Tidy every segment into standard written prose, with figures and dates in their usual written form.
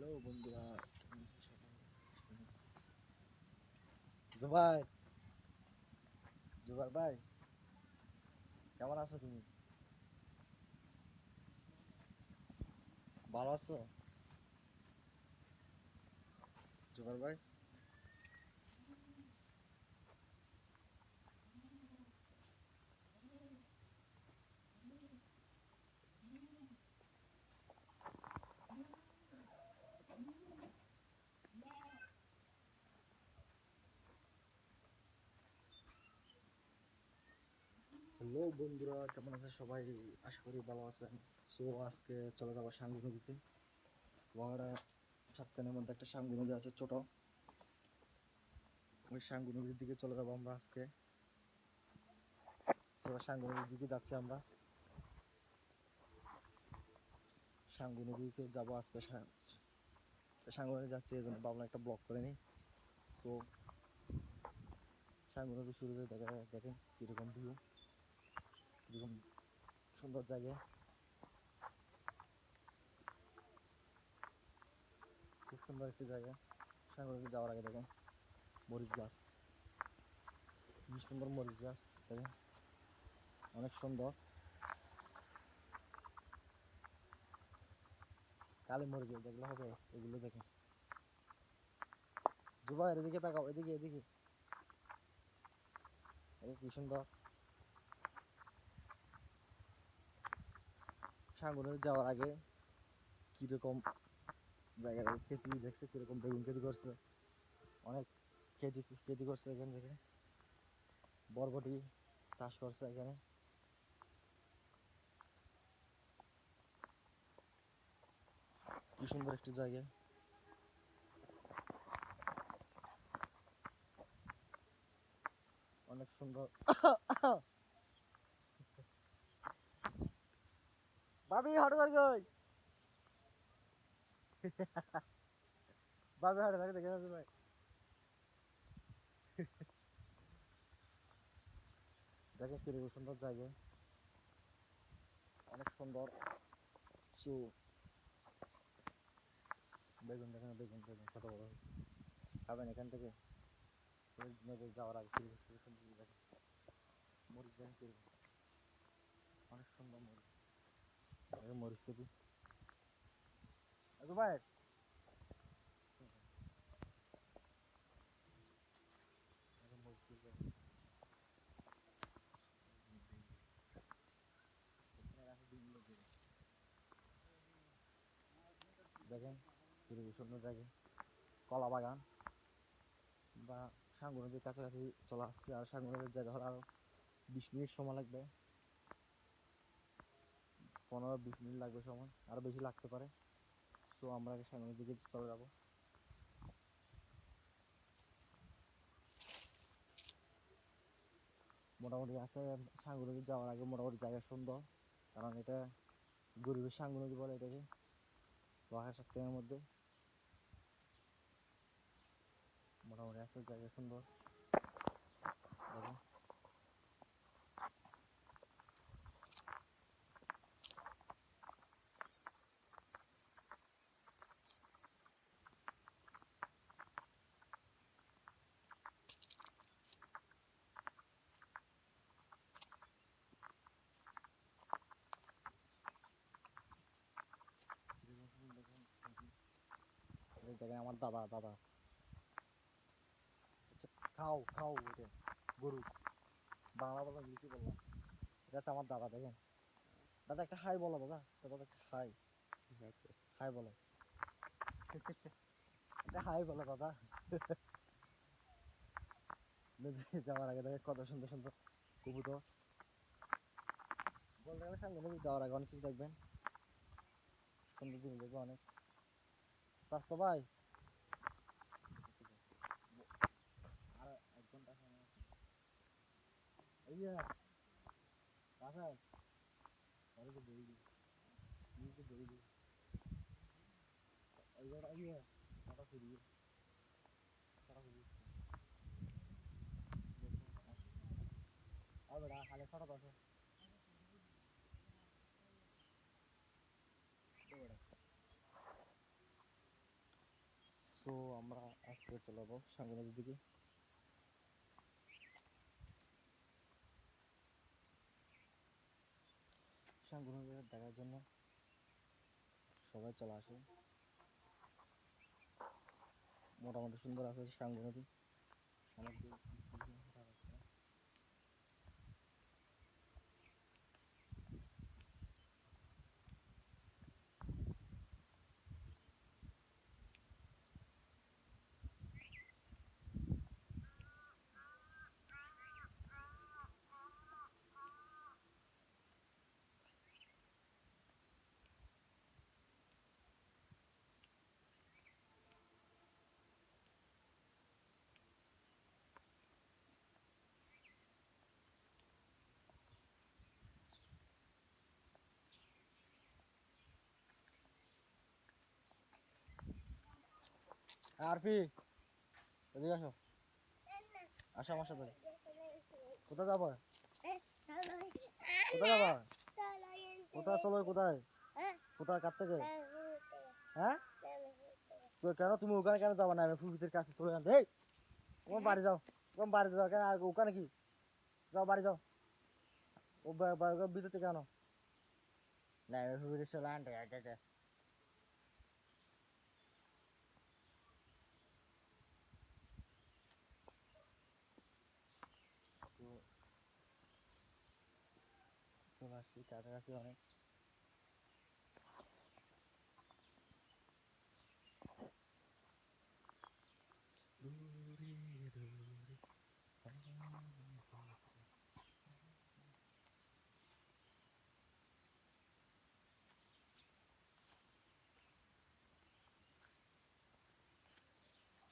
Hello বন্ধুরা, কেমন আছো সবাই? জুবাই, জুবাই ভাই, কেমন আছো তুমি? ভালো আছো জুবাই ভাই? হ্যালো বন্ধুরা, কেমন আছে সবাই? আশা করি ভালো আছেন। সো আজকে চলে যাবো সাঙ্গু নদীতে। তোমার সাতকানের মধ্যে একটা সাঙ্গু নদী আছে ছোট, ওই সাঙ্গু নদীর দিকে চলে যাবো আমরা আজকে। সাঙ্গু নদীর দিকে যাচ্ছি আমরা, সাঙ্গু নদীতে যাবো আজকে। সাঙ্গু নদী যাচ্ছি, এই জন্য ভাবলাম একটা ব্লগ করে নিই। সো সাঙ্গু নদী শুরু হয়ে দেখেন কিরকম ভিউ, কিরকম সুন্দর জায়গা, খুব সুন্দর একটি জায়গা। সাগরে যাওয়ার আগে দেখেন মরিচ গাছ, কি সুন্দর মরিচ গাছ দেখেন, অনেক সুন্দর। কালি মরিচ যেগুলো হবে এগুলো দেখেন। জুবাই এদিকে তাকাও, এদিকে এদিকে, কি সুন্দর। সাগরে যাওয়ার আগে কিরকম জায়গায় খেতি দেখছে, কিরকম বেগুন খেতি করছে, অনেক খেতি খেতি করছে এখান থেকে, বরবটি চাষ করছে এখানে। কি সুন্দর একটি জায়গা, অনেক সুন্দর। ভাবি হঠাৎ কই? ভাবি হঠাৎ দেখে আছে ভাই। দেখেন কিরকম সুন্দর জায়গা, অনেক সুন্দর। সো বেগুন দেখেন, বেগুন বেগুন কত বড় হয়েছে, খাবেন এখান থেকে যাওয়ার আগে কিরকম সুন্দর দেখেন। মরিচ দেখেন কিরকম, অনেক সুন্দর মরিচ। দেখেন মরিচ খেতে ভাই, মরিচ দেখেন কিরকম সুন্দর জায়গা, কলা বাগান বা সাঙ্গু নদীর কাছাকাছি চলে আসছে। আর সাঙ্গু নদীর যেতে হলে আরো 20 মিনিট সময় লাগবে, 15-20 মিনিট লাগবে সময়, আরো বেশি লাগতে পারে। সো আমরা আগে সাঙ্গু নদীর দিকে চলে যাবো। মোটামুটি আছে সাঙ্গু নদী যাওয়ার আগে মোটামুটি জায়গা সুন্দর, কারণ এটা গরিবের সাঙ্গু নদী বলে এটাকে, লোহার সাতকানের মধ্যে। মোটামুটি আছে জায়গা সুন্দর দেখেন। দেখেন আমার দাদা দাদা, আচ্ছা, খাও খাও ওইটা গরু, বাংলা বললাম ইংলিশে বললাম। এটা হচ্ছে আমার দাদা দেখেন। দাদা একটা হাই বলো, দাদা দাদা একটা হাই, হাই বলো, একটা হাই বলো দাদা। যাওয়ার আগে দেখে কত সুন্দর সুন্দর কবুতর, বলতে গেলে সামনে নদী যাওয়ার আগে অনেক কিছু দেখবেন, সুন্দর জিনিস দেখবে অনেক। স্বাস্থ্য ভাই আর 1 ঘন্টা সময় আছে। বাসায় ঘরে তো বই দিই, নিজে বই দিই, ওইটা ছটা ফুরিয়ে, ছটা ফুরিয়ে আর বেটা খালে 6টা 10 বেটা সো আমরা আজকে চলে যাবো সাঙ্গু নদীর দিকে। সাঙ্গু নদী দেখার জন্য সবাই চলে আসে। মোটামুটি সুন্দর আছে সাঙ্গু নদী, অনেক দূর রাস্তা। আরফি, এদিকে আসো, আসো আমার সাথে। কোথায় যাবো? কোথায় যাবা? কোথায় চলো? কোথায় কোথায় কার থেকে? হ্যাঁ তো কেন তুমি ওখানে কেন যাবা না? আমি ফুফিদের কাছে চলে যান। এই তোমার বাড়ি যাও, তোমার বাড়ি যাও কেন? ওখানে কি? যাও বাড়ি যাও। ও ভিতরে কেন? না আমি ফুফিদের চলে আনতে তো চলে আসছি কাছাকাছি অনেক।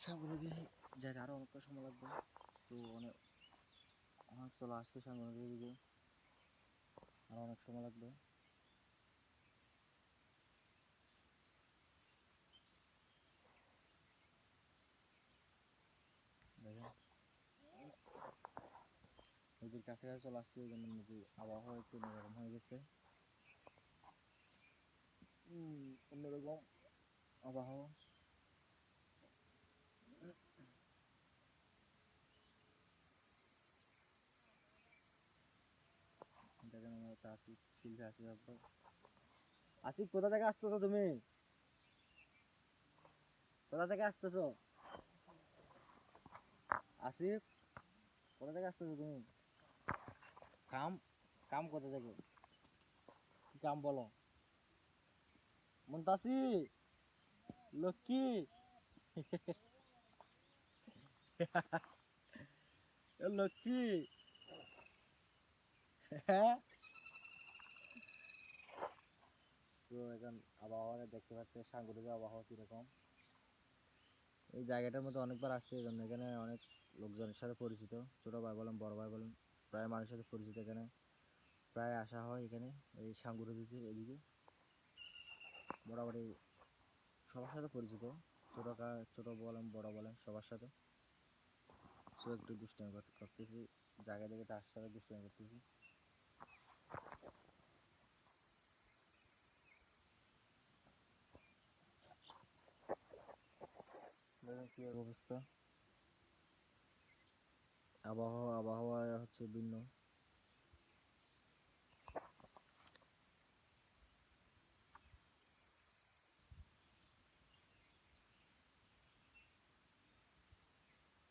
সাঙ্গু নদী যাইতে আরো অনেকটা সময় লাগবে। তো অনেক অনেক চলে আসছে সাঙ্গু নদীর দিকে, আরো অনেক সময় লাগবে। দেখেন নদীর কাছাকাছি চলে আসছে, এই জন্য নদীর আবহাওয়া একটু অন্যরকম হয়ে গেছে। অন্যরকম আবহাওয়া। দেখেন আমরা হচ্ছে আসিফ, শিল্পী আসিফ আকবর। আসিফ কোথা থেকে আসতেছো তুমি? কোথা থেকে আসতেছো? আসিফ কোথা থেকে আসতেছো তুমি? কাম কাম কোথা থেকে? কি কাম বলো? মুনতাসি, লক্ষ্মী, লক্ষ্মী, হ্যাঁ। তো এখন আবহাওয়া দেখতে পাচ্ছে সাগরের আবহাওয়া কিরকম। এই জায়গাটার মধ্যে অনেকবার আসছে, এই জন্য এখানে অনেক লোকজনের সাথে পরিচিত। ছোট ভাই বলেন বড় ভাই বলেন, প্রায় মানুষের সাথে পরিচিত। এখানে প্রায় আসা হয় এখানে এই সাঙ্গুরে দিতে। এদিকে মোটামুটি সবার সাথে পরিচিত, ছোট বলেন বড় বলেন সবার সাথে। সো একটু দুষ্টামি করতেছি, জায়গা দেখে তার সাথে দুষ্টামি করতেছি। দেখেন কি অবস্থা, আবহাওয়া হচ্ছে ভিন্ন।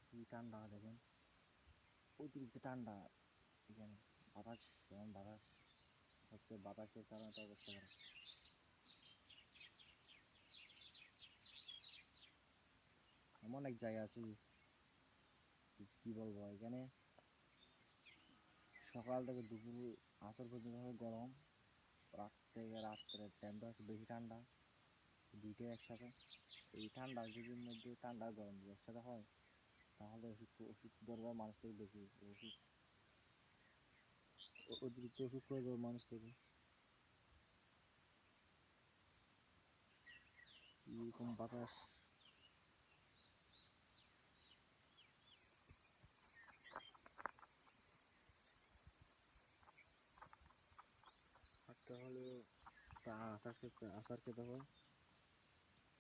কি ঠান্ডা দেখেন, অতিরিক্ত ঠান্ডা এখানে। বাতাস, যেমন বাতাস হচ্ছে, বাতাসের কারণে তো অবস্থা খারাপ। এমন এক জায়গা আছে কি বলবো, এখানে সকাল থেকে দুপুর আসর পর্যন্ত হয় গরম, রাত থেকে রাত্রের টাইমটা হচ্ছে বেশি ঠান্ডা। দুইটাই একসাথে। এই ঠান্ডা যদি মধ্যে ঠান্ডা আর গরম যদি একসাথে হয়, তাহলে অসুখ দরকার মানুষ থেকে বেশি। অসুখ, অতিরিক্ত অসুখ হয়ে যাবে মানুষ থেকে। এরকম বাতাস, থাকতে হলে তা আচার খেতে হয়।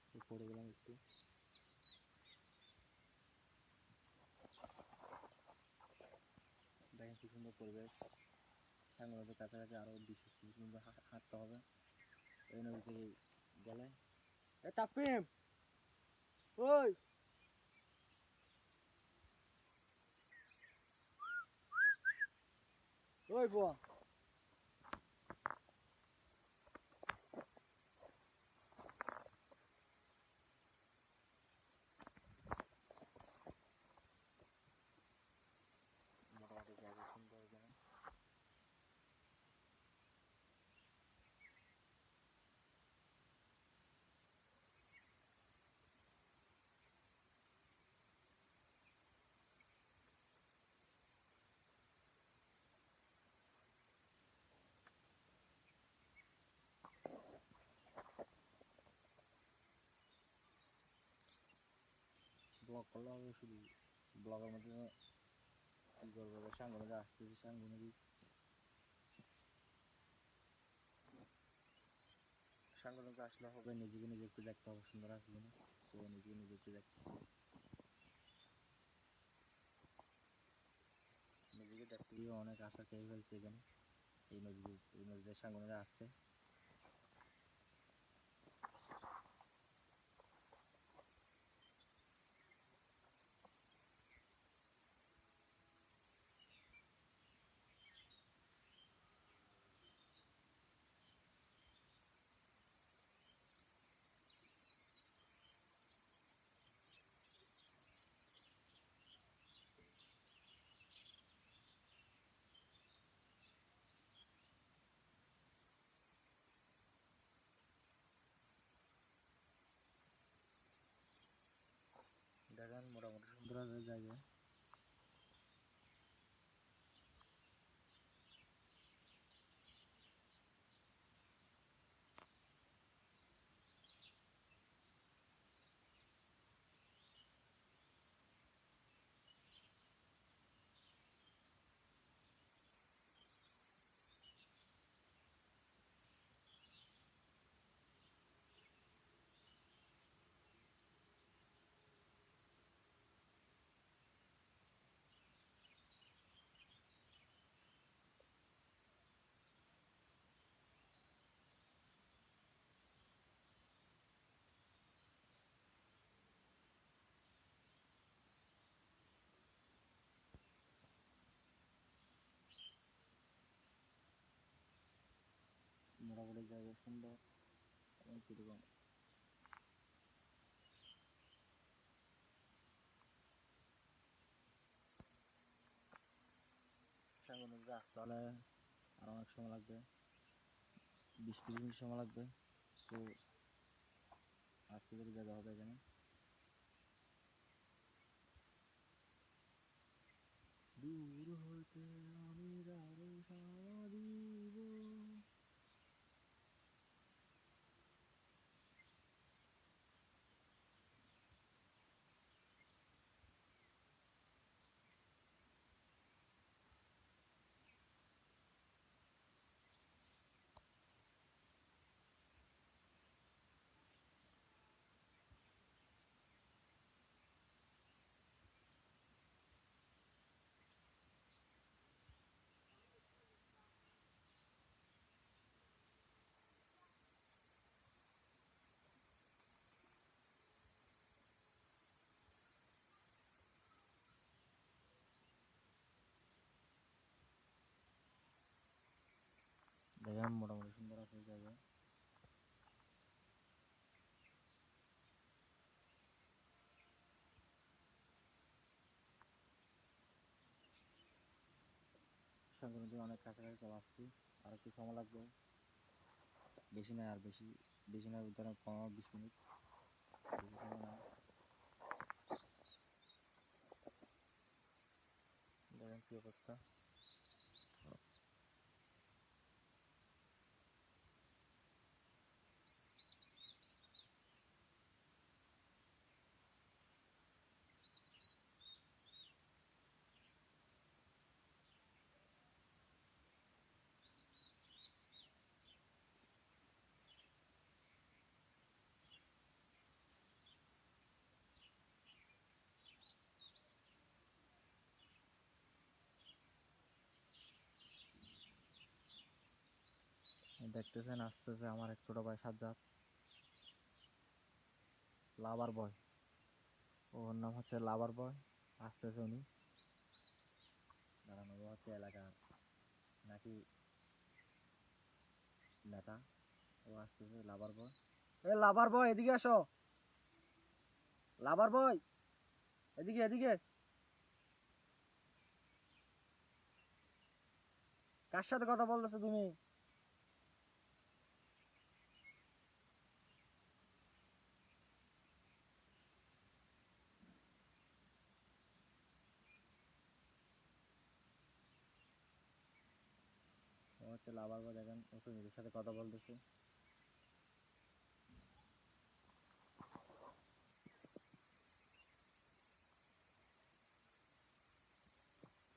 তো পড়ে গেলাম একটু। সুন্দর পরিবেশ। সাঙ্গু নদীর কাছাকাছি আরও 20-30 কিলোমিটার হাঁটতে হবে এই নদী থেকে গেলে। তাপিম, ওই ওই বুয়া, মোটামুটি জায়গা সুন্দর এখানে। ব্লগ করলে হবে শুধু, ব্লগের মধ্যে কী করবো, সাঙ্গু নদী আসতেছি, সাঙ্গু নদী সাঙ্গু নদী আসলে হবে নিজেকে নিজে একটু দেখতে হবে সুন্দর আছে কিনা। তো নিজেকে নিজে একটু দেখতেছি, নিজেকে দেখতে গিয়ে অনেক আশা খেয়ে ফেলছে এখানে এই নদীতে সাঙ্গু নদী আসতে। দেখেন মোটামুটি সুন্দর আছে জায়গা। মোটামুটি জায়গা সুন্দর এবং কীরকম সাঙ্গু নদীতে আসতে হলে আর অনেক সময় লাগবে, 20-30 মিনিট সময় লাগবে। তো আস্তে ধীরে যেতে হবে এখানে। দূর হইতে আমি যারে সাড়া দিব। দেখেন মোটামুটি সুন্দর আছে জায়গা। সাঙ্গু নদী অনেক কাছাকাছি চলে আসছি, আর একটু সময় লাগবে, বেশি নয়, আর বেশি বেশি নয়, ধরেন 15-20 মিনিট, বেশি সময় না। দেখেন কি অবস্থা। দেখতেছেন আসতেছে আমার এক ছোট ভাই সাজ্জাদ, লাভার বয়। ওর নাম হচ্ছে লাভার বয়। আসতেছে উনি, দাঁড়ানো হচ্ছে এলাকার নাকি নেতা। ও আসতেছে লাভার বয়। এ লাভার বয় এদিকে আসো, লাভার বয় এদিকে এদিকে। কার সাথে কথা বলতেছো তুমি? ও হচ্ছে লাভার বয়, দেখেন ও তো নিজের সাথে কথা বলতেছে।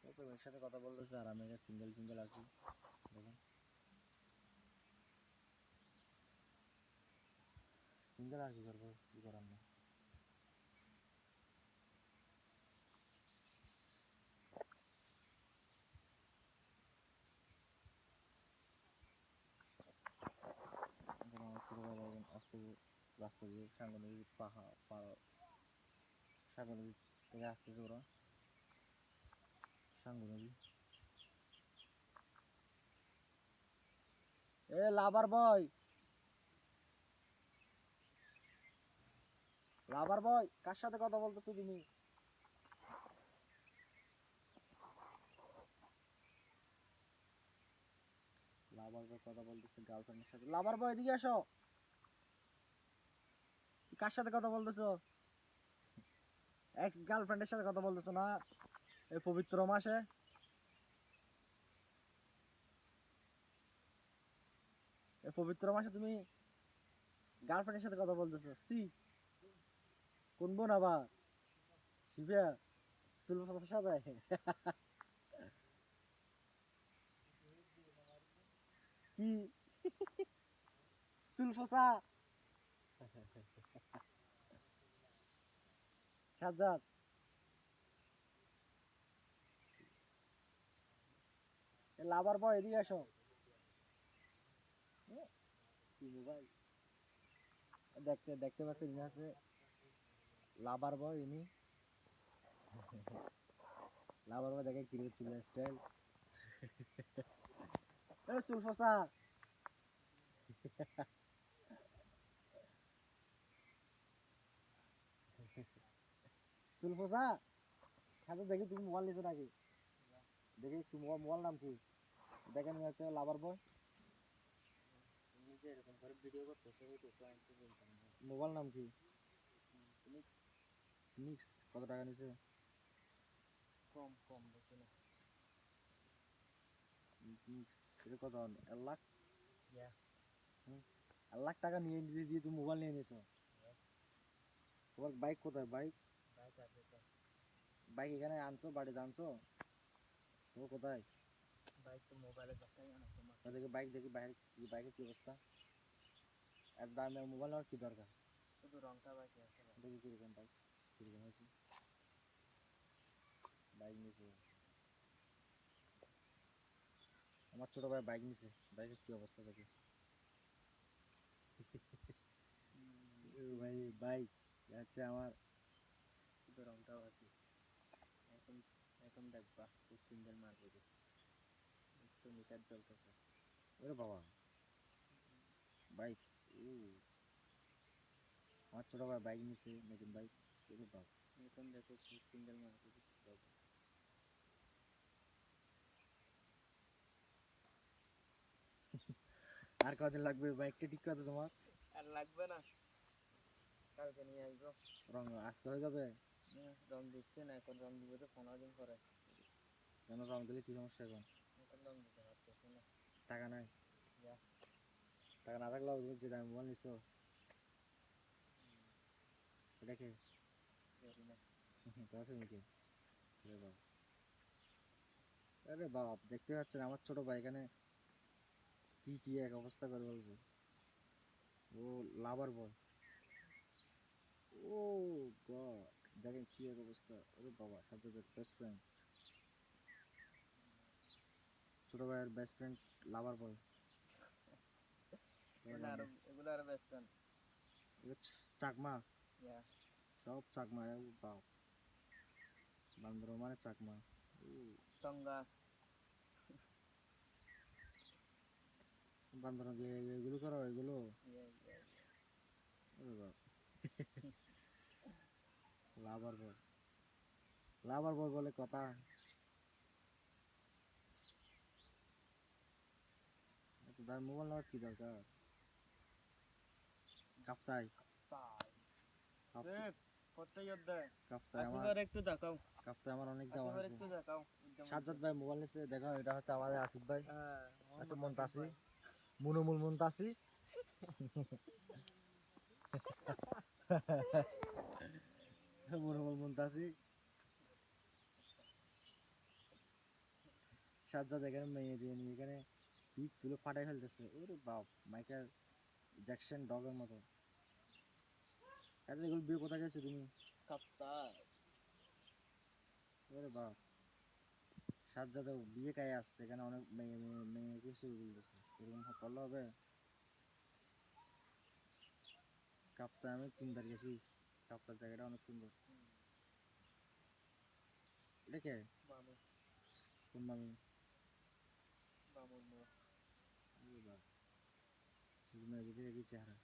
ও তো মেয়ের সাথে কথা বলতেছে আর আমি এখানে সিঙ্গেল সিঙ্গেল আছি, দেখেন সিঙ্গেল আর কি করবো, কি করার নেই। এখন আমার ছোট ভাই দেখেন আস্তে রাস্তা দিয়ে সাঙ্গু নদী পাহাড় সাঙ্গু নদী থেকে আসতেছে ওরা, সাঙ্গু নদী। এ লাভার বয়, লাভার বয় কার সাথে কথা বলতেছো তুমি? লাভার বয় কথা বলতেছে গার্লফ্রেন্ডের সাথে। লাভার বয় এদিকে আসো, কার সাথে কথা বলতেছো? এক্স গার্লফ্রেন্ডের সাথে কথা বলতেছো না এই পবিত্র মাসে? এই পবিত্র মাসে তুমি গার্লফ্রেন্ডের সাথে কথা বলতেছো? সি, কোন বোন আবার? শিবিয়া সুলফাসের সাথে? কি সুলফসা? সাজ্জাদ লাভার বয় এদিকে আসো। কি মোবাইল দেখতে দেখতে পাচ্ছেন, ইনি আছে লাভার বয়। ইনি লাভার বয়, দেখে কিরকম চুলের স্টাইল। সুলফসা সুলফসা সাথে দেখি তুমি মোবাইল নিছো নাকি? দেখি একটু মোবাইল নাম কি? দেখেন হচ্ছে লাভার বয়। নিজে এরকম করে ভিডিও করতেছে, মোবাইল নাম কি? ফিনিক্স। কত টাকা নিছে? কম কম, বেশি না। ফিনিক্স এটা কত? 1 লাখ? হুম, 1 লাখ টাকা নিয়ে দিয়ে তুমি মোবাইল নিয়ে নিছো? তোমার বাইক কোথায়? বাইক বাইক আছে তো। বাইক এখানে আনছো, বাড়িতে আনছো তো? কোথায় বাইক? তো মোবাইলের কাছটাই আনো তোমার। দেখি বাইক, দেখি বাইরের বাইকের কি অবস্থা। এত দামি মোবাইল নেওয়ার কি দরকার? শুধু রংটা বাইকে আছে। দেখি কিরকম বাইক, কিরকম হয়েছে। বাইক নিছে আমার ছোট ভাই, বাইক নিছে। বাইকের কি অবস্থা দেখি। ভাই বাইক আছে আমার, শুধু রংটাও আছে। এখন এখন দেখবা পুশ সিঙ্গেল মারবো, যে 100 মিটার চলতেছে। ওরে বাবা, বাইক। ও আমার ছোট ভাই বাইক নিছে, নতুন বাইক। ওরে বাবা, এখন দেখো পুশ সিঙ্গেল মারবো বাবা। আর কদিন লাগবে বাইকটা ঠিক করতে তোমার? আর লাগবে না, কালকে নিয়ে আসবো। রং আজকে হয়ে যাবে? রং দিচ্ছে না এখন, রং দিবে তো 15 দিন পরে। কেন রং দিলে কি সমস্যা এখন? এখন রং দিতে পারতেছি না, টাকা নাই। টাকা না থাকলেও যে দামি মোবাইল নিছো এটা কে? তোমার ফ্যামিলি কে? আরে বাপ, আরে বাপ, দেখতে পাচ্ছেন আমার ছোট ভাই এখানে কি কি এক অবস্থা করে বলছে। ও লাভার বয়। ও গড, দেখেন কি এক অবস্থা। ওরে বাবা, সাজ্জাদের বেস্ট ফ্রেন্ড, ছোট ভাইয়ের বেস্ট ফ্রেন্ড লাভার বয়। এগুলো আরো বেস্টন চাকমা সব চাকমা বাপ বান্দর মানে চাকমা টঙ্গা বান্দর এগুলো করো এগুলো লাভার বয় লাভার বয় বলে কথা তার মোবাইল নেওয়ার কি দরকার কাফতাই কাফতাই আমার অনেক যাওয়া হয়েছে সাজ্জাদ ভাই মোবাইল নিচ্ছে দেখো এটা হচ্ছে আমাদের আসিফ ভাই আচ্ছা মন্তাসি মুনমুল মন্তাসি মুনমুল মন্তাসি সাজ্জাদ এখানে মেয়ে দিয়ে নিয়ে এখানে পিক তুলে ফাটাই ফেলতেছে ওরে বাপ মাইকেল জ্যাকসন ডগের মতো আচ্ছা এগুলো বিয়ে কোথায় গেছো তুমি ওরে বাপ সাজ্জাদ বিয়ে কায়ে আসছে এখানে অনেক মেয়ে মেয়ে মেয়ে কিছু বলতেছে এরকম করলে হবে কাপ্তায় আমি 3 বার গেছি কাপ্তার জায়গাটা অনেক সুন্দর এটা কে কোন মামি ওরে বাপ মেয়েদের একই চেহারা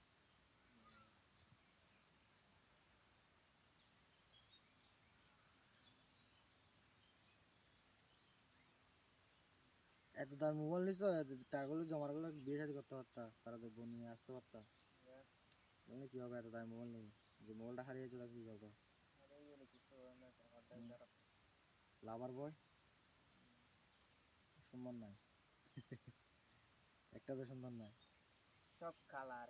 এত দাম মোবাইল নিছো টাকাগুলো জমা রাখলে বিয়ে শাদী করতে পারতা তারা দেখবো নিয়ে আসতে পারতা বললে কি হবে এত দাম মোবাইল নেই যে মোবাইলটা হারিয়েছে তাকে কি করবা লাভার বয় সুন্দর নাই একটা তো সুন্দর নাই সব কালার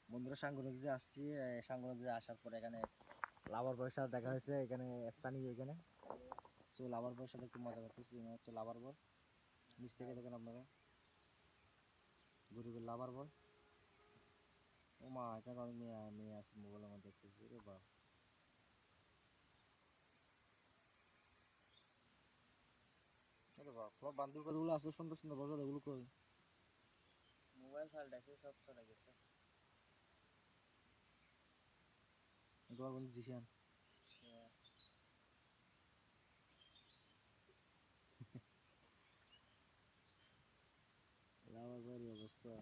বন্ধুরা সাঙ্গু নদীতে আসছি সাঙ্গু নদীতে আসার পরে এখানে লাভার বয়ের সাথে দেখা হয়েছে এখানে স্থানীয় এখানে সো লাভার বয়ের সাথে একটু মজা করতেছি হচ্ছে লাভার বয় নিচ থেকে দেখেন আপনারা গরিবের লাভার বয় ও মা এখানে অনেক মেয়ে মেয়ে আছে মোবাইলের মধ্যে দেখতেছি রে বাপ আরে বাপ তোমার বান্ধবীগুলো আছে সুন্দর সুন্দর বছর এগুলো কই মোবাইল ফাল্টাইছে সব চলে গেছে তোমার বন্ধু জিশান লাভার বয়ের অবস্থা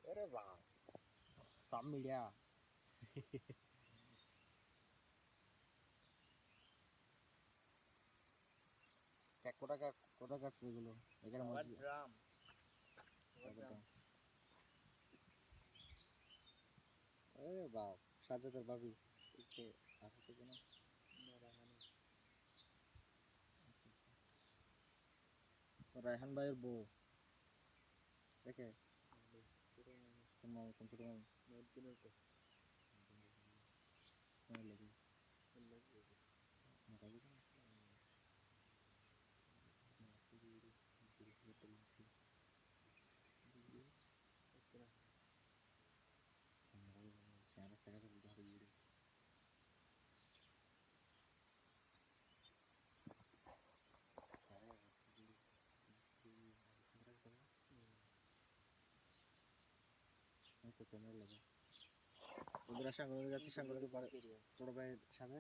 আরে বাপ সাব মিডিয়া কোথা কাটছে এগুলো এখানে ড্রাম এ বাপ সাজ্জাদের ভাবি এসে আসে তো কেন রায়হান ভাইয়ের বউ দেখে কোন মামি কোন ছোট মামি বন্ধুরা সাঙ্গনে যাচ্ছি সাঙ্গনে ছোট ভাইয়ের সাথে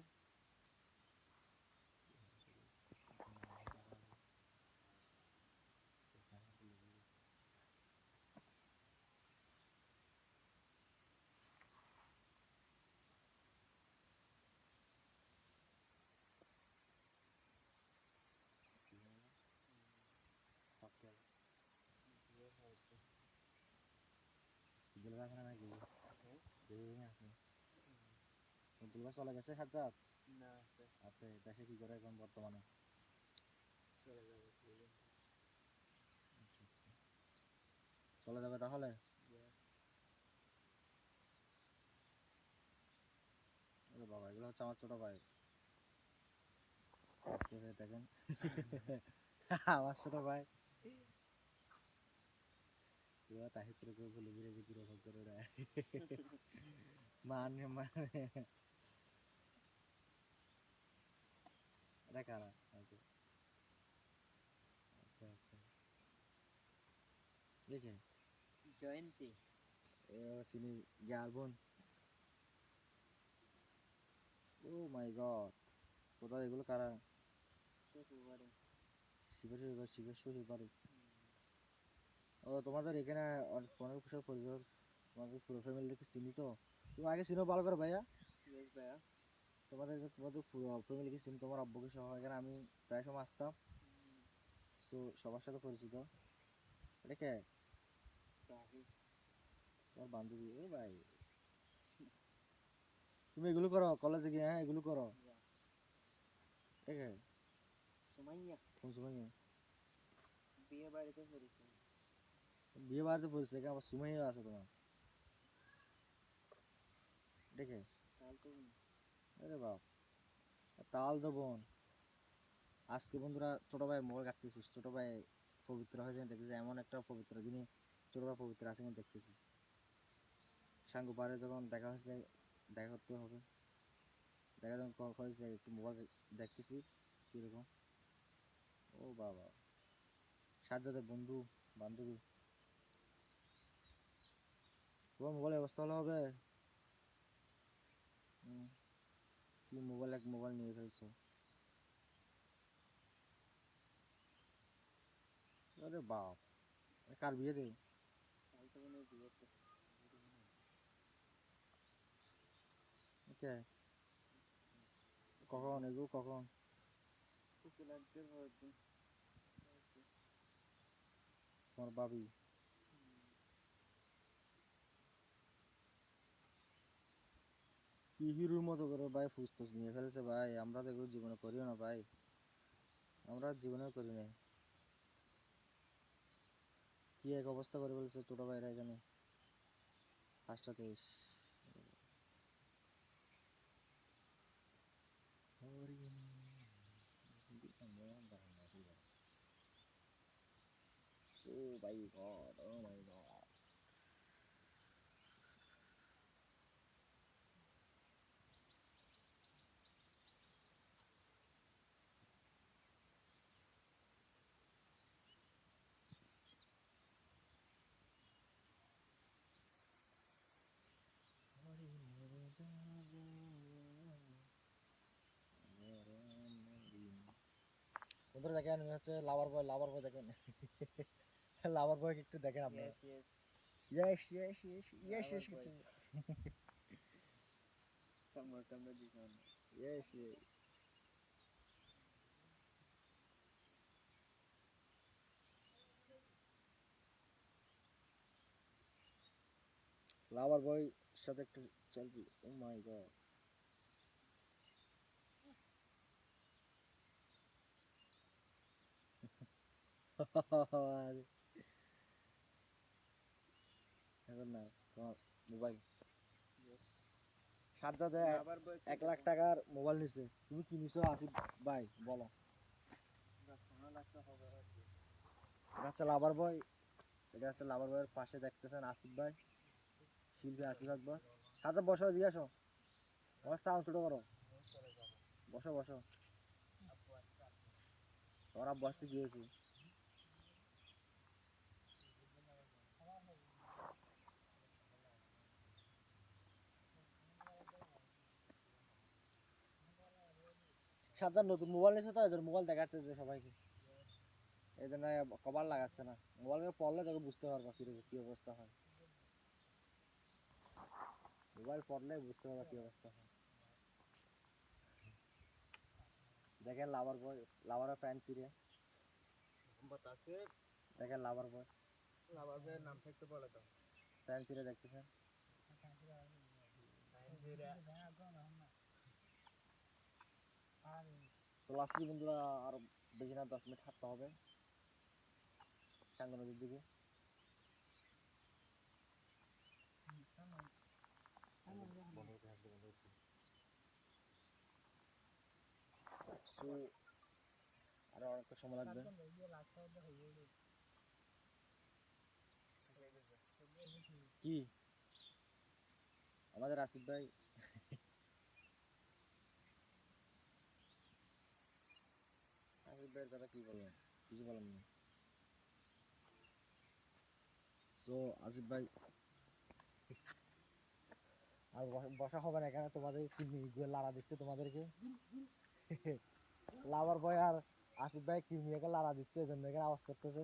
দুলবা চলে গেছে সাজ্জাদ না আছে দেশে কি করে এখন বর্তমানে চলে যাবে চলে যাবে তাহলে বাবা এগুলো হচ্ছে আমার ছোট ভাই দেখেন আমার ছোট ভাই তাহি করে বলে বেড়ে যে কিরকম করে মানে মানে এটা কারা? আচ্ছা আচ্ছা আচ্ছা, দেখে জয়ন্তী। চিনি ইয়ার বোন। ও মাই গড, কোথায় এগুলো কারা? শ্বশুর বাড়ি। শিবের শিবের শ্বশুর বাড়ি। ও তোমাদের এখানে অনেক সাথে পরিচয়, তোমাদের পুরো ফ্যামিলিকে চিনি তো। তুমি আগে চিনো ভালো করে ভাইয়া? ইয়েস ভাইয়া। তোমাদের পুরো ফ্যামিলিকে চিনি, তোমার আব্বুকে সহ। এখানে আমি প্রায় সময় আসতাম, সো সবার সাথে পরিচিত। এটা কে? বাড়ি। তোমার বান্ধবী? ও ভাই, তুমি এগুলো করো কলেজে গিয়ে? হ্যাঁ এগুলো করো? এটা কে? সুমাইয়া। কোন সময়? বিয়ে বাড়িতে পড়েছি। বিয়ে বাড়িতে পরিচয়, এখানে আবার সুমাইয়া আছে তোমার? এটা কে? তাহলে তুমি। আরে বাপ, তাল তো বোন। আজকে বন্ধুরা ছোট ভাই মোবাইল কাটতেছিস, ছোট ভাই পবিত্র হয়ে যায় দেখতেছি, এমন একটা পবিত্র দিনে ছোট ভাই পবিত্র আছে কিনা দেখতেছি। সাঙ্গু পাড়ে যখন দেখা হয়েছে, দেখা করতে হবে, দেখা যখন হয়েছে একটু মোবাইল দেখতেছি কিরকম। ও বাবা, সাজ্জাদের বন্ধু বান্ধবী, তোমার মোবাইলের অবস্থা হলে হবে। হুম, কি মোবাইল, এক মোবাইল নিয়ে ফেলছো? আরে বাপ, কার বিয়ে রে? তাহলে তো বোনের বিয়েতে। কে? কখন এগুলো কখন? ফুপি লাগছে পরের দিন। তোমার ভাবি? কি হিরোর মতো করে ভাই ফুসতুস নিয়ে ফেলেছে ভাই, আমরা তো এগুলো জীবনে করিও না ভাই, আমরা জীবনেও করি নাই। কি এক অবস্থা করে ফেলেছে ছোট ভাইরা এখানে ফার্স্টটাতে। Oh my god, oh my god. বন্ধুরা দেখেন হচ্ছে লাভার বয়, লাভার বয় দেখেন। লাভার বয় একটু দেখেন আপনারা। Yes yes. Yes yes yes yes lover yes boy. কিছু। কামড় টামড়ে দিছে অনেক। Yes yes. লাভার বয় সাথে একটু সেলফি, ও মাই গড। এখন না, তোমার মোবাইল ইয়েস। সাজ্জাদে লাভার বয় 1 লাখ টাকার মোবাইল নিছে, তুমি কি নিছো আসিফ ভাই বলো? শোনা লাগতে হবে আর কি। এটা হচ্ছে লাভার বয়, এটা হচ্ছে লাভার বয়ের পাশে দেখতেছেন আসিফ ভাই, শিল্পী আসিফ আকবর। সাজ্জাদ বসো, এদিকে আসো, আমার সাউন্ড ছোট করো। বসো বসো, তোমার আব্বু আসছে, কি হয়েছে? সাজ্জাদ নতুন মোবাইল নিয়েছে তো, এই জন্য মোবাইল দেখাচ্ছে যে সবাইকে, এই জন্য কভার লাগাচ্ছে না। মোবাইল পড়লে তখন বুঝতে পারবা কিরকম কি অবস্থা হয়, মোবাইল পড়লে বুঝতে পারবা কি অবস্থা হয়। দেখেন লাভার বয়, লাভার প্যান্ট ছিঁড়ে, বাতাসে। দেখেন লাভার বয় লাভার বয়ের নাম থাকতে বলে দাও। প্যান্ট ছিঁড়ে দেখতেছেন। তো লাস্টে বন্ধুরা আরো বেশি না 10 মিনিট হাঁটতে হবে সাঙ্গু নদীর দিকে। সো আরো অনেকটা সময় লাগবে। কি আমাদের আসিফ ভাই ভাইয়ের কথা কি বলবেন? কিছু বলেন না। সো আসিফ ভাই আর বসা হবে না এখানে, তোমাদের কিডনি লাড়া দিচ্ছে তোমাদেরকে। লাভার বয় আর আসিফ ভাই কিডনিকে লাড়া দিচ্ছে, এই জন্য এখানে আওয়াজ করতেছে,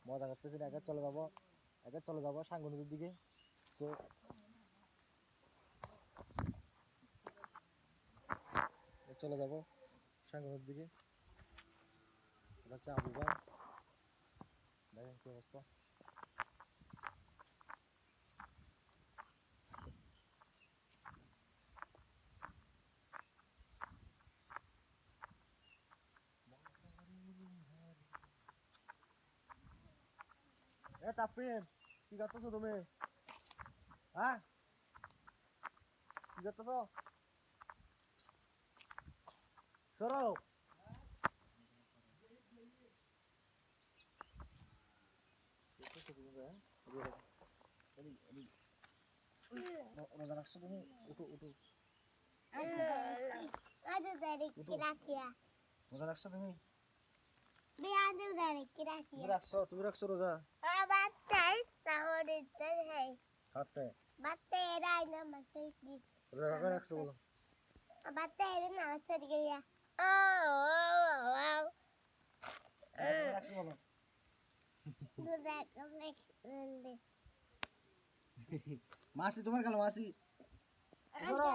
মজা করতেছে। একে চলে যাবো সাঙ্গু নদীর দিকে। সো চলে যাবো সাঙ্গু নদীর দিকে। এটা হচ্ছে আবু ভাই, দেখেন কি অবস্থা। এ তাফরিন, কি করতেছো তুমি? হ্যাঁ, কি করতেছো? সরো। রোজা রাখছো তুমি? উঠো উঠো। রোজা রাখছো তুমি? তুমি রাখছো রোজা? খাচ্ছে রোজা কবে রাখছো বলো? কবে রাখছো বলো? মাসি তোমার গেল মাসি। সরো।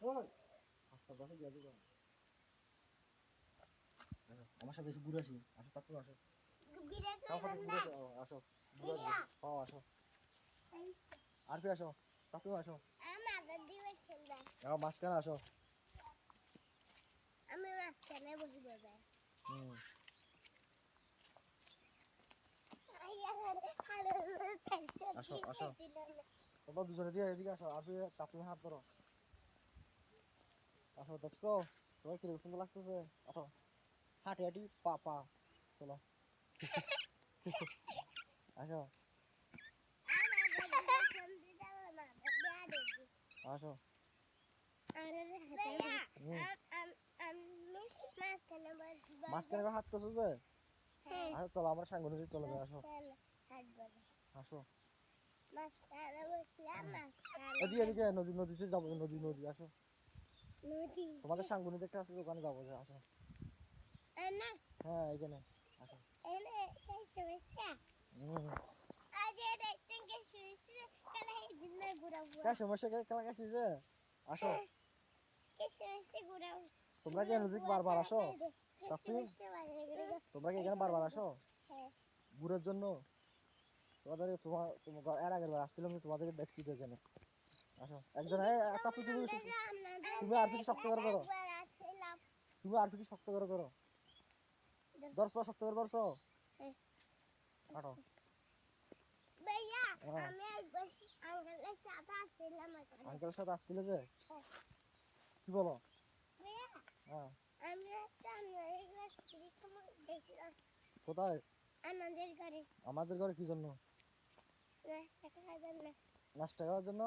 ওই আচ্ছা বসে গিয়ে দিবা। আমার সাথে এসে ঘুরে আসি। আসো তারপর আসো। আমার সাথে ঘুরে আসো। আসো। ঘুরে আসো। আসো। আর ফির আসো। তারপর আসো। মাঝখানে আসো। আমি মাঝখানে বসে বসে হুম। আসো আসো। তোমরা দুজনে দিয়ে এদিকে আসো। আর ফির তারপর হাত ধরো। আসো, দেখছো তোমার কিরকম সুন্দর লাগতেছে? আসো, হাঁটি হাঁটি পা পা চলো। আসো আসো। মাঝখানে হাত করছো যে? আসো চলো, আমরা সাঙ্গ নদী চলে যাই। আসো আসো। এদিকে এদিকে নদীতে যাবো। নদী আসো। তোমাদের সাঙ্গ নদী একটা আছে, ওখানে যাবো। আসো। হ্যাঁ এখানে আসো। সমস্যা খেলা গেছি যে। আসো। তোমরা কি নদীতে বারবার আসো? তোমরা কি এখানে বারবার আসো ঘুরের জন্য? তোমার এর আগের বার আসছিলাম, তোমাদেরকে দেখছি তো এখানে। আসো একজন। তুমি আর কি শক্ত করে করো। তুমি আর কি শক্ত করে করো। ধরছো, শক্ত করে ধরছো। হাঁটো। আঙ্কেলের সাথে আসছিল যে? কি বলো? হ্যাঁ। কোথায়? আমাদের ঘরে কি জন্য? নাস্তা খাওয়ার জন্য।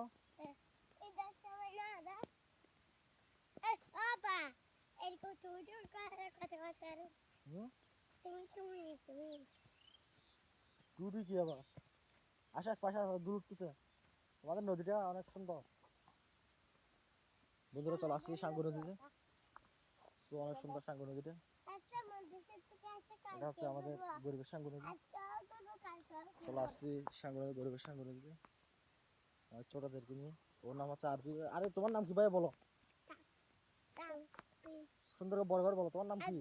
দুধি কি আবার? আশা পাশা দূর উঠতেছে। আমাদের নদীটা অনেক সুন্দর। বন্ধুরা চলে আসছি সাঙ্গু নদীতে। অনেক সুন্দর সাঙ্গু নদীটা। এটা হচ্ছে আমাদের গরিবের সাঙ্গু নদী। চলে আসছি সাঙ্গু নদী, গরিবের সাঙ্গু নদীতে ছোটদেরকে নিয়ে। ওর নাম হচ্ছে আরবি। আরে তোমার নাম কি ভাই বলো? সুন্দর করে বড় করে বলো, তোমার নাম কি?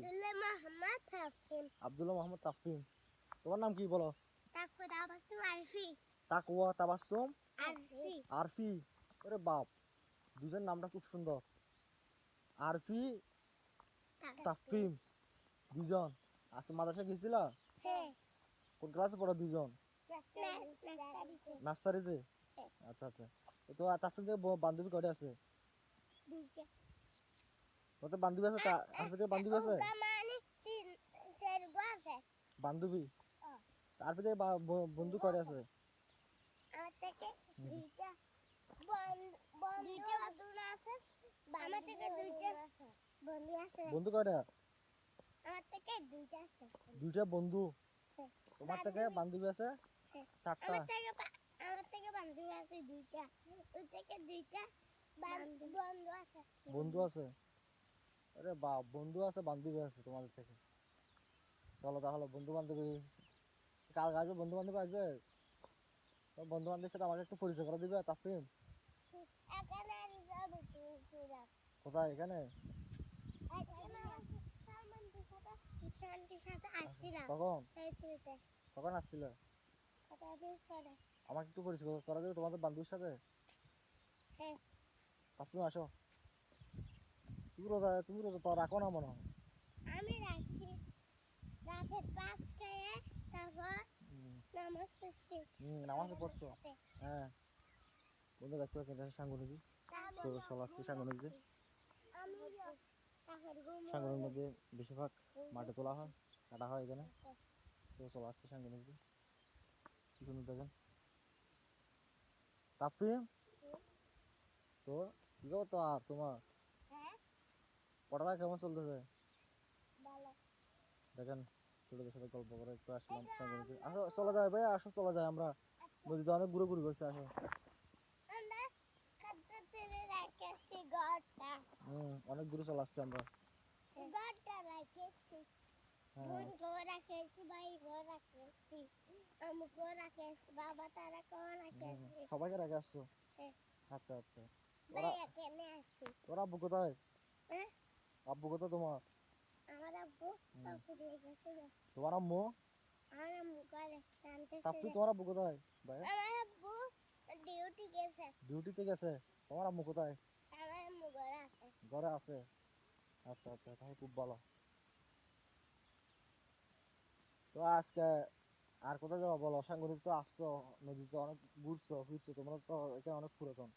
আব্দুল্লাহ মোহাম্মদ তাফরিন। তোমার নাম কি বলো? তাকওয়া তাবাসসুম আরফি। আরে বাপ, দুজন নামটা খুব সুন্দর। আরফি, তাফরিন, দুজন আজকে মাদ্রাসা গেছিল? কোন ক্লাসে পড়ো দুজন? নার্সারিতে। আচ্ছা আচ্ছা। তো তাফরিনের বান্ধবী কয়টা আছে? তোদের বান্ধবী আছে? আরফিদের বান্ধবী আছে? বান্ধবী আরফিদের বন্ধু কয়টা আছে? বন্ধু কয়টা? আমার থেকে দুইটা আছে। দুইটা বন্ধু, হ্যাঁ। তোমার থেকে বান্ধবী আছে হ্যাঁ। চারটা। আমার থেকে বান্ধবী আছে দুইটা। ওর থেকে দুইটা বন্ধু আছে। বন্ধু আছে? আরে বাপ, বন্ধু আছে বান্ধবী আছে তোমাদের থেকে। চলো তাহলে বন্ধু বান্ধবী কাল আসবে, বন্ধু বান্ধবী আসবে। তো বন্ধু বান্ধবের সাথে আমাকে একটু পরিচয় করে দিবে তাফরিন। এখানে যাবো তুই কোথায়? এখানে? সালমানদের সাথে ঈশানদের সাথে আসছিলাম। কখন? সেই ট্রিপে। কখন আসছিল? কতদিন পরে? আমাকে একটু পরিচয় করে দেবে তোমাদের বান্ধবীর সাথে। হ্যাঁ। তাফরিন আসো। তুমি রোজা তো রাখো না মনে হয়। আমি রাখছি। রাতের পাক খেয়ে তারপর নামাজ পড়ছি। নামাজ পড়ছো? হ্যাঁ। বন্ধু দেখতে পাচ্ছি সাংগঠনিক আসছে সাংগঠনিক। সাংগঠনিক মধ্যে বেশিরভাগ মাঠে তোলা হয়, কাটা হয় এখানে। তো চলে আসছে সাংগঠনিক। কি সুন্দর দেখেন। তাফরিন, তো কি খবর তো আর তোমার? পড়ালেখা কেমন চলতেছে? দেখেন ছোটদের সাথে গল্প করে একটু আসলাম সাংগঠনিক। আসো চলে যায় ভাই, আসো চলে যায়, আমরা নদীতে অনেক ঘুরে করছি। আসো। অনেক দূরে চলে আসছি আমরা। হ্যাঁ। সবাইকে রেখে আসছো? আচ্ছা আচ্ছা। তোর আব্বু কোথায়? আব্বু কোথায় তোমার? আমার আব্বু পুকুরে গেছিল। তোমার আম্মু? আমার আম্মু ঘরে তাফরি, রাঁধতেছে। তোমার আব্বু কোথায় ভাই? আমার আব্বু ডিউটি গেছে। ডিউটিতে গেছে। তোমার আম্মু কোথায়? আমার আম্মু ঘরে আছে। ঘরে আছে। আচ্ছা আচ্ছা, তাহলে খুব ভালো। তো আজকে আর কোথায় যাবো বলো? সাংগঠনিক তো আসছো, নদীতে অনেক ঘুরছো ফিরছো, তোমরা তো এখানে অনেক পুরাতন।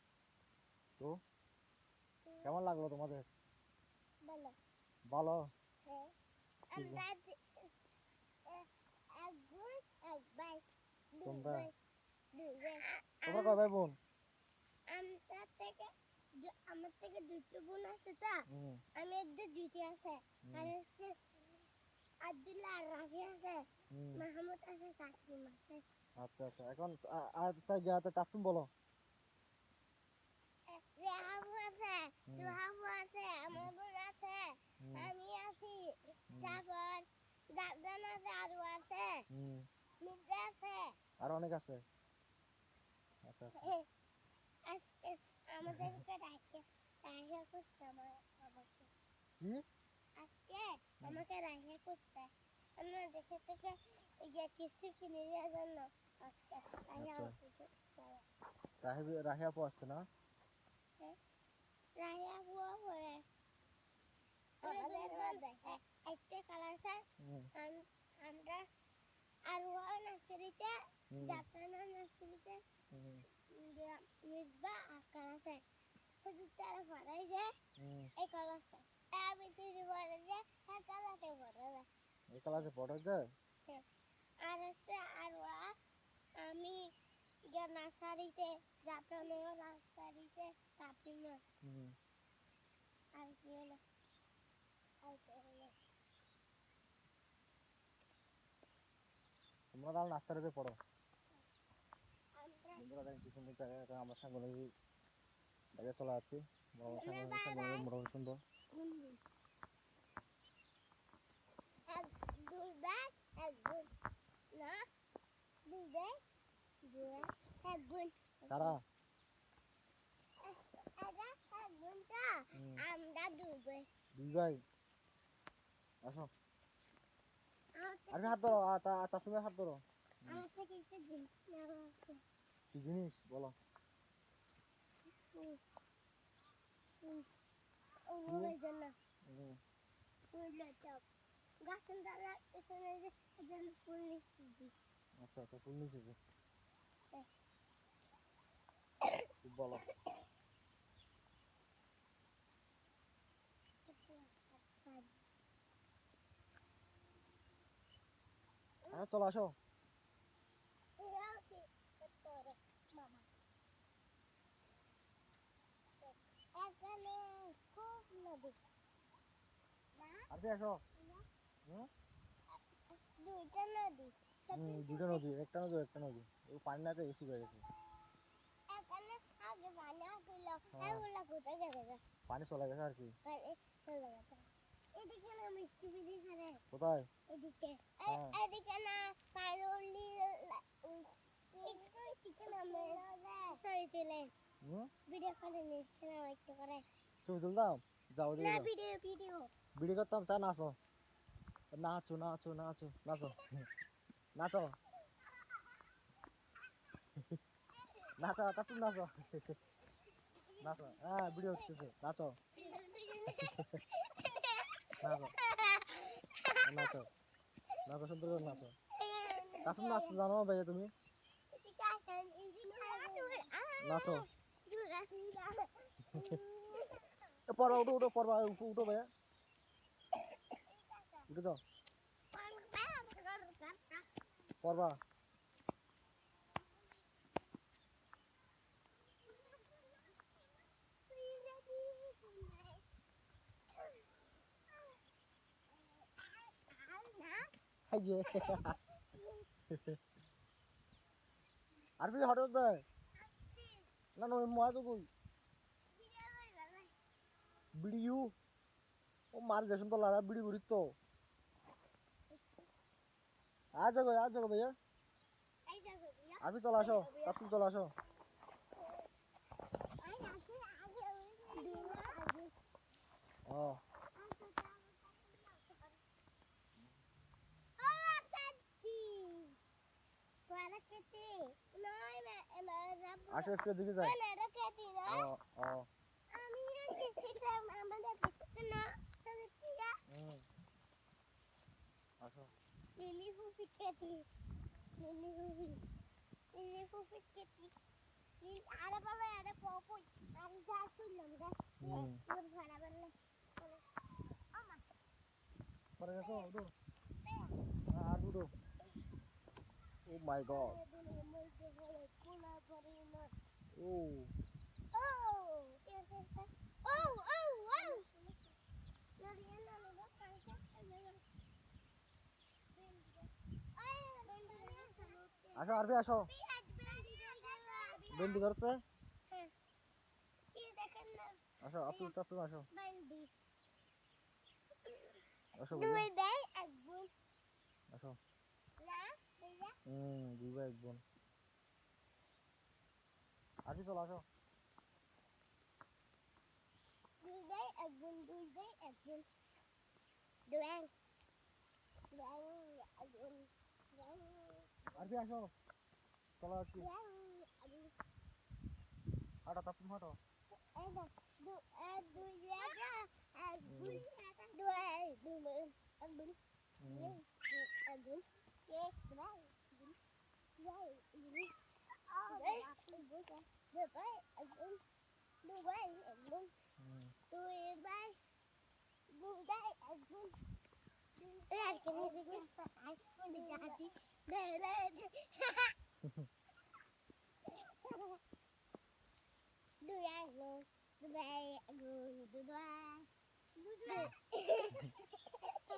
তো কেমন লাগলো তোমাদের? বলো। ভালো? হ্যাঁ। আমরা এক বোন এক ভাই। দুই তোমরা ভাই দুই ভাই। তোমরা কয় ভাই বোন? আমার থেকে দুটো বোন আছে তো। আমি এদের দুইটি আছে। আর হচ্ছে আব্দুল্লাহ আর রাফি আছে। মাহমুদ আছে, তাসলিম আছে। আচ্ছা আচ্ছা, এখন আর তাই গিয়ে তাফরিন বলো। রেহাবু আছে, সুহাবু আছে, আমার বোন আছে, আমি আছি। তারপর জাফরান আছে, আরু আছে, মির্জা আছে। আর অনেক আছে। আচ্ছা আচ্ছা। আজকে আমাদেরকে রাহিয়া করছে আমাকে। কি? আজকে আমাকে রাহিয়া করছে। আমরা দেশে থেকে কিছু কিনে দেওয়ার জন্য আজকে রাহিয়া রাহিয়া আপু আসছে না? রাহিয়া বুয়া পরে একটা কালার স্যার। আমরা আরোহা নার্সারিতে, জাফরানা নার্সারিতে মিসবা আকার আছে। হুজুর তারা পড়াই যে এই কালার আছে। এবিসিডি পড়ে যে এই কালারতে পড়ে যায়। এই ক্লাসে পড়া যায়? আর হচ্ছে আরোহা আমি নার্সারিতে, জাফরানা নার্সারিতে তাপিমা। আর কি হলো? তোমরা তাহলে নার্সারিতে পড়ো। বন্ধুরা দেখেন কি সুন্দর জায়গা, এটা আমরা সাংগঠনিক জায়গায় চলে যাচ্ছি। সাংগঠনিক মোটামুটি সুন্দর। কারা? আমরা দুই ভাই। আসো। আরে হাত ধরো, তাফরিনের হাত ধরো। আমার থেকে একটা জিনিস নেওয়া আছে। কি জিনিস বলো? ওই জন্য গাছের ডালার পেছনে যে জন্য ফুল নিচ্ছি। আচ্ছা আচ্ছা, ফুল নিয়েছে যে। খুব ভালো। চলো আসো। এখানে খুব নদী। আর আসো। হুম? দুইটা নদী দুটো নদী, একটা নদী একটা নদী। ও পানি না বেশি বেড়ে গেছে। এখানে আগে পানি আসছিল হ্যাঁ। এগুলা কোথায় গেছে গা? পানি চলে গেছে আর কি। পানি চলে গেছে এদিকে না মিষ্টি বিড়ি খারে কোথায়? এদিকে হ্যাঁ। এদিকে না পারুলি একটু এদিকে নামে সরি তুলে হুম? ভিডিও করে নিচ্ছে না একটু করে ছবি তুলতাম? যাও না দিকে ভিডিও ভিডিও ভিডিও করতাম, চা নাচো নাচো নাচো নাচো নাচো নাচো নাচো, তারপর নাচো নাচো। হ্যাঁ ভিডিও হচ্ছে, নাচো নাচো নাচো নাচো, সুন্দর করে নাচো। তারপর নাচতে জানো ভাইয়া তুমি? নাচো। পড়বা, উঠো উঠো, পড়বা, উঠো উঠো ভাইয়া, উঠে যাও পড়বা। হাই যে আর বি হঠাৎ দেয় না নয় মজা কই ভিডিও ও মার যেসন তো লারা ভিডিও করিস তো আ যাগো ভাইয়া আর বি চলে আসো, তারপর চলে আসো। ও আসো একটু এদিকে যাই। ও ও আসো। লিলি ফুফি কেটি লিলি ফুফি লিলি ফুফি কেটি আরে বাবা আরে পপুই আরে যা শুনলাম রে তোর ভাড়া বললে আমা পরে গেছো উঠো আর উঠো। ও মাই গড। ও আসো আর বি আসো, বেন্ডি ধরছে। আসো আপনি আপনি আসো আসো ভাইয়া আসো। দুই ভাই এক বোন। আর বি চলো আসো। আর বি আসো, চলো আছি। হাঁটো তারপর হাঁটো।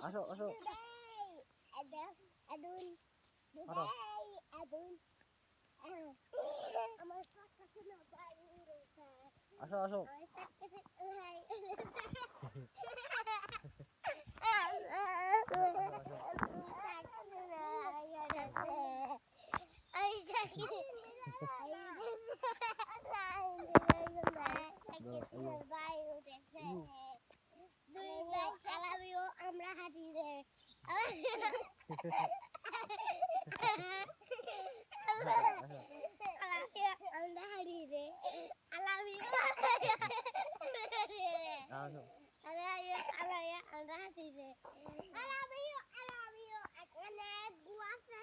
আসো আসো আসো আসো। আমরা হাঁটি রে আমরা হাঁটি রে আলামি আসো আমরা হাঁটি রে আলামি এখানে গুয়াছে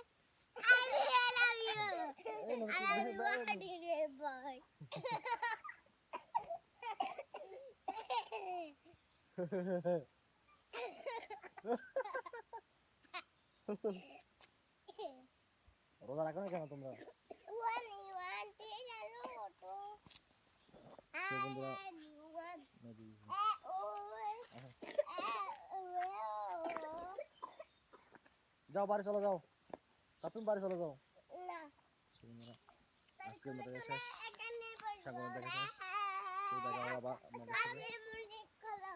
আলামি হাঁটি রে বয় রোজা রাখো না কেন তোমরা? তো বন্ধুরা নদী যাও বাড়ি চলো যাও তুমি বাড়ি চলো যাও না সুন্দর আজকের আজকের মতো মতো এখানে সাগর দেখা বসবো শেষ। তো দেখা হবে আবার আপনাদের সাথে। মুরগি খোলা